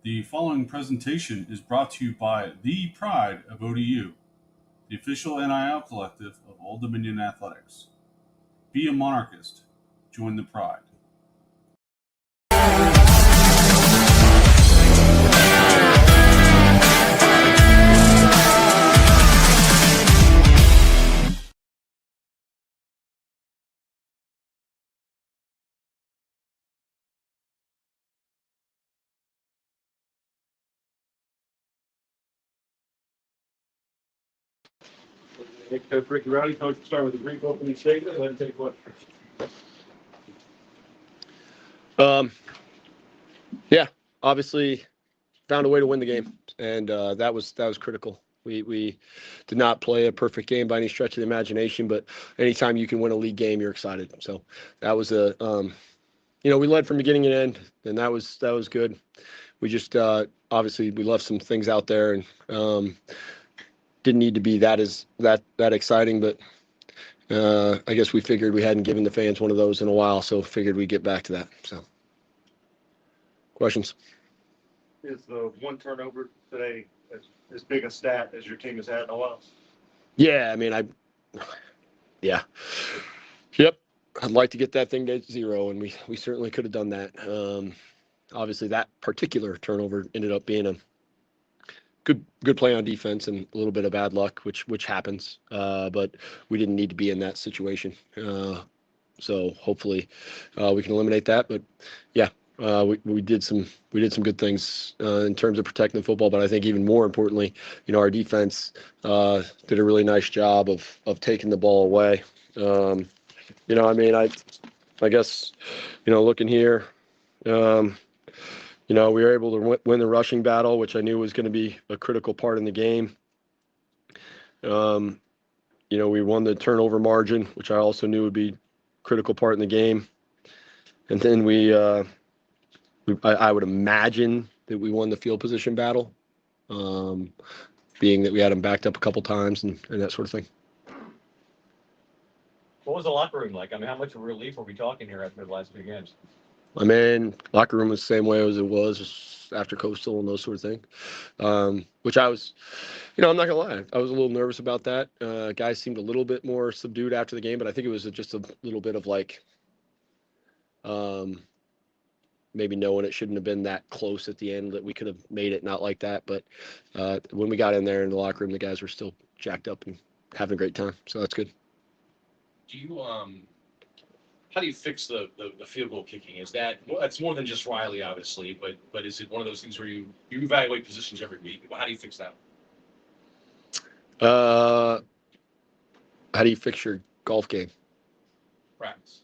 The following presentation is brought to you by the Pride of ODU, the official NIL collective of Old Dominion Athletics. Be a monarchist. Join the Pride. Coach Ricky Rahne, coach, start with a brief opening statement and then take questions. Yeah, obviously found a way to win the game, and that was critical. We did not play a perfect game by any stretch of the imagination, but anytime you can win a league game, you're excited. So that was we led from beginning and end, and that was good. We just obviously we left some things out there, and didn't need to be that exciting, but I guess we figured we hadn't given the fans one of those in a while, so figured we'd get back to that. So, questions? Is the one turnover today as big a stat as your team has had in a while? Yeah, I mean, yep. I'd like to get that thing to 0, and we certainly could have done that. Obviously, that particular turnover ended up being a good play on defense and a little bit of bad luck, which happens. But we didn't need to be in that situation. So hopefully we can eliminate that. But yeah, we did some good things in terms of protecting the football. But I think even more importantly, our defense did a really nice job of taking the ball away. I guess looking here. We were able to win the rushing battle, which I knew was going to be a critical part in the game. We won the turnover margin, which I also knew would be a critical part in the game. And then I would imagine that we won the field position battle, being that we had them backed up a couple times and that sort of thing. What was the locker room like? I mean, how much of a relief are we talking here after the last 3 games? I mean, locker room was the same way as it was after Coastal and those sort of things, which I was, I'm not going to lie. I was a little nervous about that. Guys seemed a little bit more subdued after the game, but I think it was just a little bit of maybe knowing it shouldn't have been that close at the end, that we could have made it not like that. But when we got in there in the locker room, the guys were still jacked up and having a great time. So that's good. How do you fix the field goal kicking? That's more than just Riley, obviously, but is it one of those things where you evaluate positions every week? How do you fix that? How do you fix your golf game? Practice.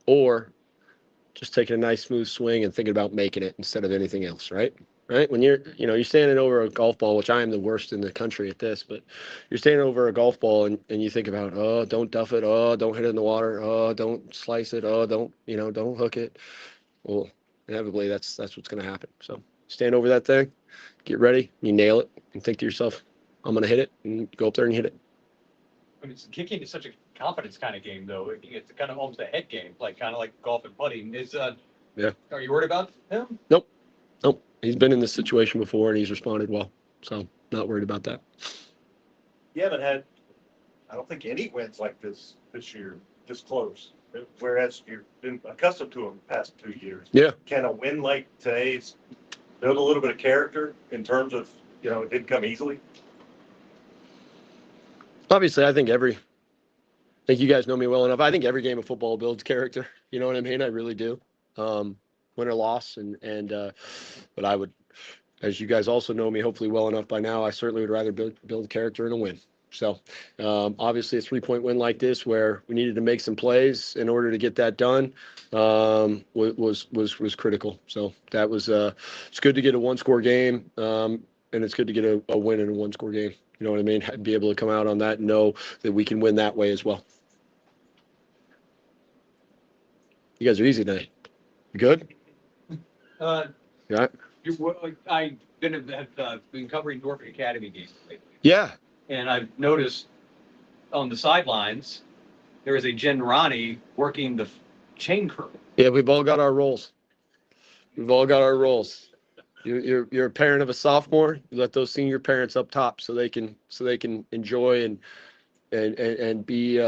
Or just taking a nice smooth swing and thinking about making it instead of anything else, right? Right? When you're standing over a golf ball, which I am the worst in the country at this, but you're standing over a golf ball and you think about, oh, don't duff it. Oh, don't hit it in the water. Oh, don't slice it. Oh, don't hook it. Well, inevitably that's what's going to happen. So stand over that thing, get ready, you nail it, and think to yourself, I'm going to hit it, and go up there and hit it. I mean, kicking is such a confidence kind of game, though. It's kind of almost a head game, kind of like golf and putting. Yeah. Are you worried about him? Nope. He's been in this situation before, and he's responded well. So not worried about that. You haven't had, I don't think, any wins like this year, this close, whereas you've been accustomed to them the past 2 years. Yeah. Can a win like today's build a little bit of character in terms of, it didn't come easily? Obviously, I think you guys know me well enough. I think every game of football builds character. You know what I mean? I really do. Win or loss, but I would, as you guys also know me hopefully well enough by now, I certainly would rather build character and a win. So obviously a 3-point win like this, where we needed to make some plays in order to get that done, was critical. So that was it's good to get a 1-score game, and it's good to get a win in a 1-score game. You know what I mean? Be able to come out on that and know that we can win that way as well. You guys are easy tonight. You good? Yeah. I've been covering Norfolk Academy games lately. Yeah. And I've noticed on the sidelines, there is a Jen Rahne working the chain curl. Yeah, we've all got our roles. You're a parent of a sophomore. You let those senior parents up top so they can enjoy and be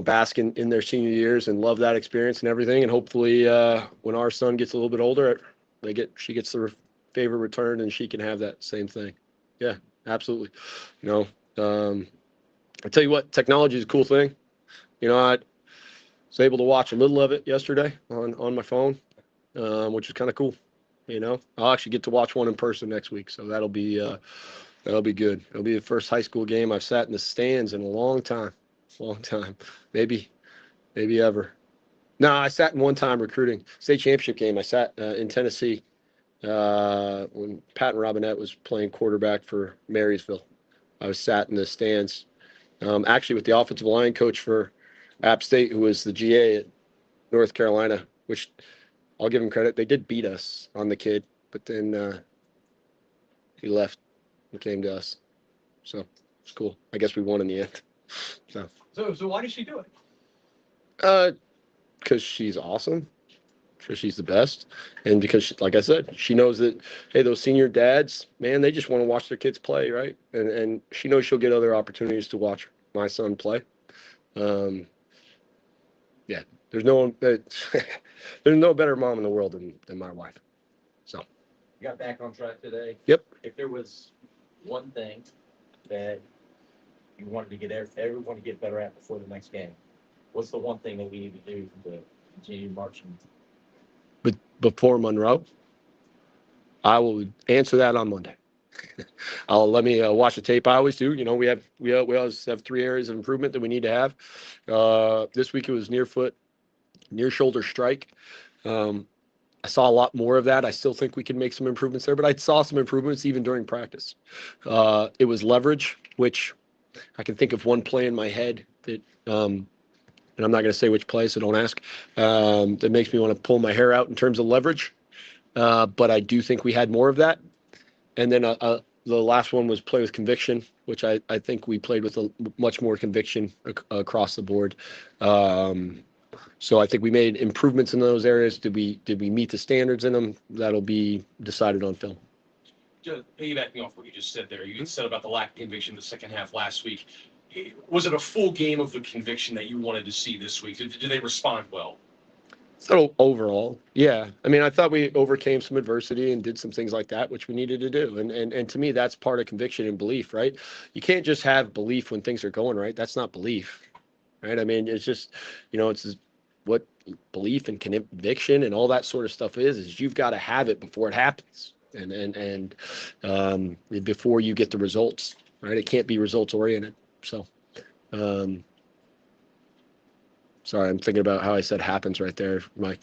bask in their senior years and love that experience and everything. And hopefully when our son gets a little bit older, she gets the favor returned and she can have that same thing. Yeah, absolutely. I tell you what, technology is a cool thing. I was able to watch a little of it yesterday on my phone, which is kind of cool. I'll actually get to watch one in person next week, so that'll be good. It'll be the first high school game I've sat in the stands in a long time, maybe ever. No, I sat in one time recruiting state championship game. I sat in Tennessee when Pat and Robinette was playing quarterback for Marysville. I was sat in the stands, actually with the offensive line coach for App State, who was the GA at North Carolina, which I'll give him credit. They did beat us on the kid, but then he left and came to us. So it's cool. I guess we won in the end. So why did she do it? Because she's awesome. Because she's the best. And because, like I said, she knows that, hey, those senior dads, man, they just want to watch their kids play, right? And she knows she'll get other opportunities to watch my son play. Yeah, there's no better mom in the world than my wife. So You got back on track today. Yep. If there was one thing that you wanted to get everyone to get better at before the next game, what's the one thing that we need to do to continue marching? But before Monroe, I will answer that on Monday. Let me watch the tape. I always do. We always have 3 areas of improvement that we need to have. This week it was near foot, near shoulder strike. I saw a lot more of that. I still think we can make some improvements there, but I saw some improvements even during practice. It was leverage, which I can think of one play in my head that, and I'm not going to say which play, so don't ask, that makes me want to pull my hair out in terms of leverage. But I do think we had more of that. And then the last one was play with conviction, which I think we played with much more conviction across the board. So I think we made improvements in those areas. Did we meet the standards in them? That'll be decided on film. Just piggybacking off what you just said there, you said about the lack of conviction the second half last week. Was it a full game of the conviction that you wanted to see this week? Did they respond well? So overall, yeah. I mean, I thought we overcame some adversity and did some things like that, which we needed to do. And to me, that's part of conviction and belief, right? You can't just have belief when things are going right. That's not belief, right? I mean, it's just, it's what belief and conviction and all that sort of stuff is you've got to have it before it happens and before you get the results, right? It can't be results oriented. So, sorry, I'm thinking about how I said happens right there. My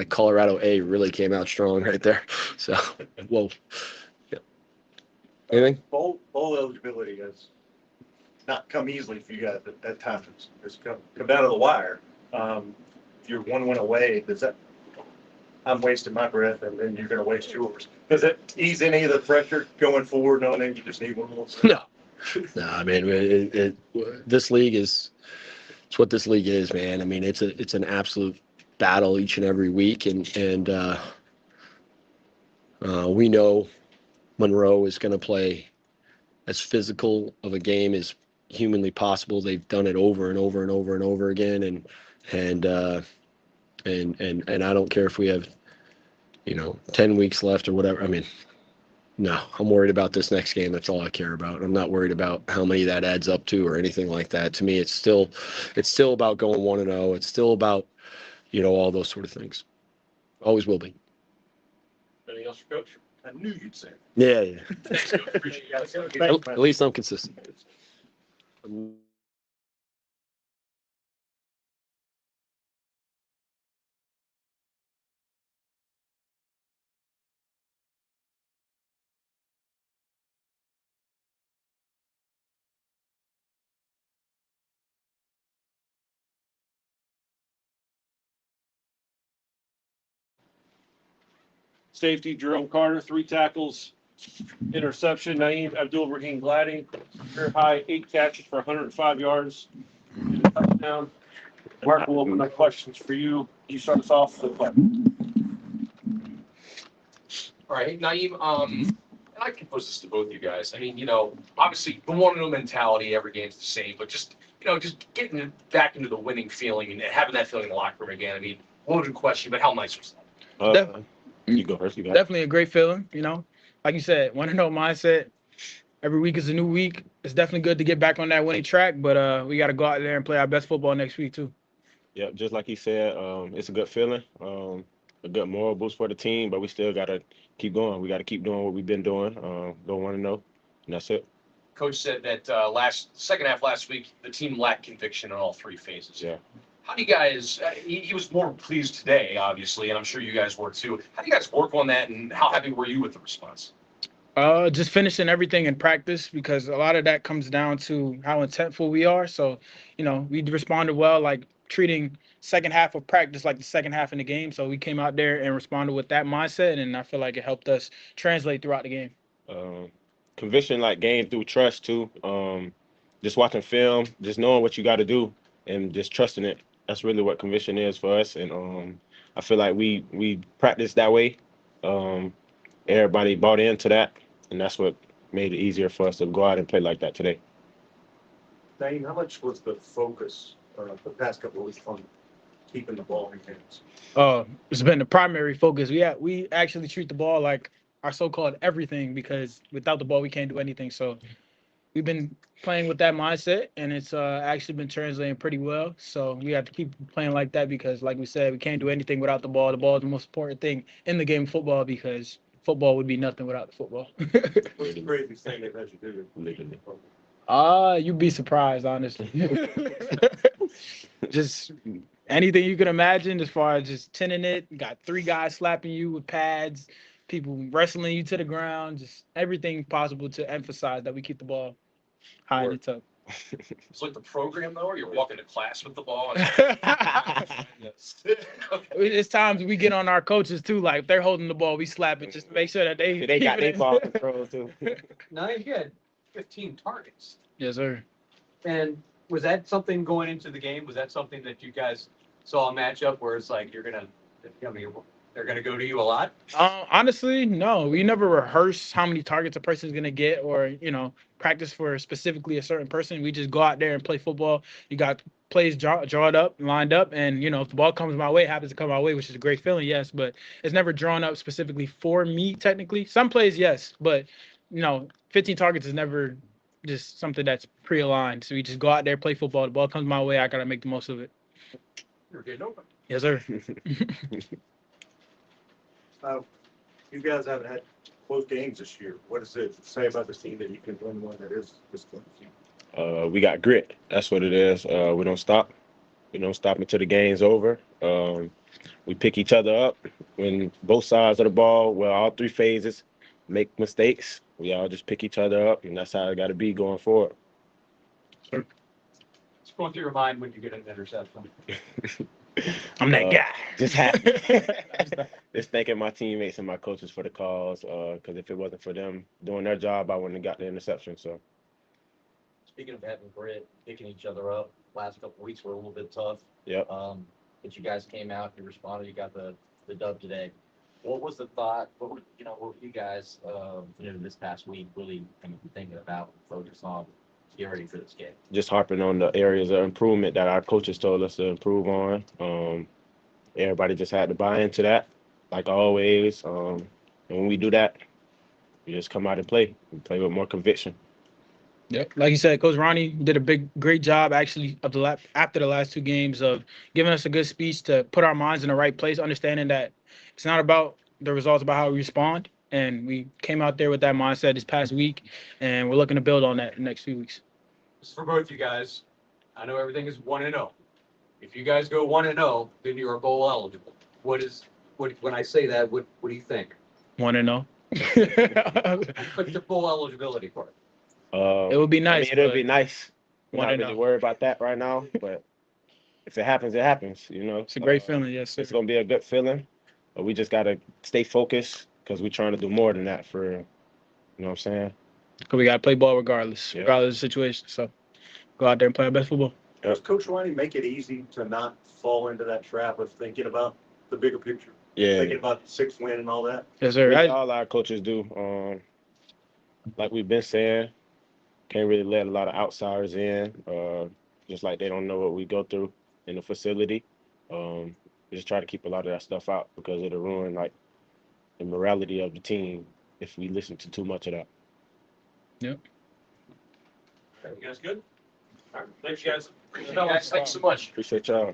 Colorado A really came out strong right there. So, whoa. Yeah. Anything? Bowl eligibility has not come easily for you guys at times. It's come down to the wire. If you're 1 win away, I'm wasting my breath and then you're going to waste yours. Does it ease any of the pressure going forward knowing that you just need one more? No, I mean, this league is, it's what this league is, man. I mean, it's an absolute battle each and every week. And we know Monroe is going to play as physical of a game as humanly possible. They've done it over and over and over and over again. And I don't care if we have, 10 weeks left or whatever. I mean, no, I'm worried about this next game. That's all I care about. I'm not worried about how many that adds up to or anything like that. To me, it's still about going 1-0. It's still about, all those sort of things. Always will be. Anything else, Coach? I knew you'd say it. Yeah. Thanks, Coach. Appreciate it. At least I'm consistent. Safety, Jerome Carter, 3 tackles, interception. Naeem Abdul-Rahim gliding, career high, 8 catches for 105 yards. Touchdown. Mark, we'll open up questions for you. You start us off with what? All right, Naeem, and I can pose this to both you guys. I mean, obviously the 1-0 mentality, every game's the same, but just getting back into the winning feeling and having that feeling in the locker room again. I mean, loaded question, but how nice was that? You go first. You got Definitely a great feeling, Like you said, 1-0 mindset. Every week is a new week. It's definitely good to get back on that winning track, but we got to go out there and play our best football next week too. Yeah, just like he said, it's a good feeling, a good moral boost for the team, but we still got to keep going. We got to keep doing what we've been doing. Don't want to know, and that's it. Coach said that second half last week, the team lacked conviction in all three phases. Yeah. How do you guys, he was more pleased today, obviously, and I'm sure you guys were too. How do you guys work on that, and how happy were you with the response? Just finishing everything in practice, because a lot of that comes down to how intentful we are. So, we responded well, like treating second half of practice like the second half in the game. So we came out there and responded with that mindset, and I feel like it helped us translate throughout the game. Conviction like gained through trust too. Just watching film, just knowing what you got to do, and just trusting it. That's really what conviction is for us. And I feel like we practiced that way. Everybody bought into that, and that's what made it easier for us to go out and play like that today. Naeem, how much was the focus the past couple of weeks on keeping the ball in hands? It's been the primary focus. We actually treat the ball like our so-called everything, because without the ball, we can't do anything. So we've been playing with that mindset, and it's actually been translating pretty well. So we have to keep playing like that, because like we said, we can't do anything without the ball. The ball is the most important thing in the game of football, because football would be nothing without the football. What's the craziest thing they've had you do? You'd be surprised, honestly. Just anything you can imagine, as far as just tinning it. You got 3 guys slapping you with pads, people wrestling you to the ground, just everything possible to emphasize that we keep the ball high in the tuck. It's like the program, though, or you're walking to class with the ball. It's times we get on our coaches too, like if they're holding the ball, we slap it just to make sure that They got their ball control too. Now you had 15 targets. Yes, sir. And was that something going into the game? Was that something that you guys saw a matchup where it's like they're gonna go to you a lot? Honestly, no. We never rehearse how many targets a person's gonna get, or practice for specifically a certain person. We just go out there and play football. You got plays drawn up, lined up, and if the ball comes my way, it happens to come my way, which is a great feeling, yes. But it's never drawn up specifically for me, technically. Some plays, yes, but 15 targets is never just something that's pre-aligned. So we just go out there, play football. The ball comes my way, I gotta make the most of it. You're getting open. Yes, sir. You guys haven't had close games this year. What does it say about the team that you can win one that is this close? We got grit. That's what it is. We don't stop. We don't stop until the game's over. We pick each other up when both sides of the ball, all 3 phases, make mistakes. We all just pick each other up, and that's how it got to be going forward. What's going through your mind when you get an interception? I'm that guy. Just happy. Just thanking my teammates and my coaches for the calls, because if it wasn't for them doing their job, I wouldn't have got the interception. So, Speaking of having grit, picking each other up, last couple of weeks were a little bit tough. yep. But you guys came out, you responded, you got the dub today. What was the thought? What were you guys, this past week really thinking about, focus on, to get ready for this game? Just harping on the areas of improvement that our coaches told us to improve on. Everybody just had to buy into that, like always. And when we do that, we just come out and play. We play with more conviction. Yeah, like you said, Coach Rahne did a great job actually after the last 2 games of giving us a good speech to put our minds in the right place, understanding that it's not about the results, about how we respond. And we came out there with that mindset this past week, and we're looking to build on that in the next few weeks. This is for both you guys. I know everything is 1-0. If you guys go 1-0, then you are bowl eligible. When I say that, what do you think? 1-0. What's the bowl eligibility part? It would be nice. It would be nice. I'm not 1-0. really worried about that right now, but if it happens, it happens. It's a great feeling, yes, sir. It's gonna be a good feeling, but we just gotta stay focused because we're trying to do more than that for real. You know what I'm saying? Because we got to play ball regardless, Yeah. regardless of the situation. So go out there and play our best football. Does Coach Rahne make it easy to not fall into that trap of thinking about the bigger picture? Yeah, thinking about the 6th win and all that. Yes, sir. really all our coaches do. Like we've been saying, can't really let a lot of outsiders in. Just like they don't know what we go through in the facility. We just try to keep a lot of that stuff out because it'll ruin like the morality of the team if we listen to too much of that. You guys good? All right, thanks, guys. Guys, thanks so much. Appreciate y'all.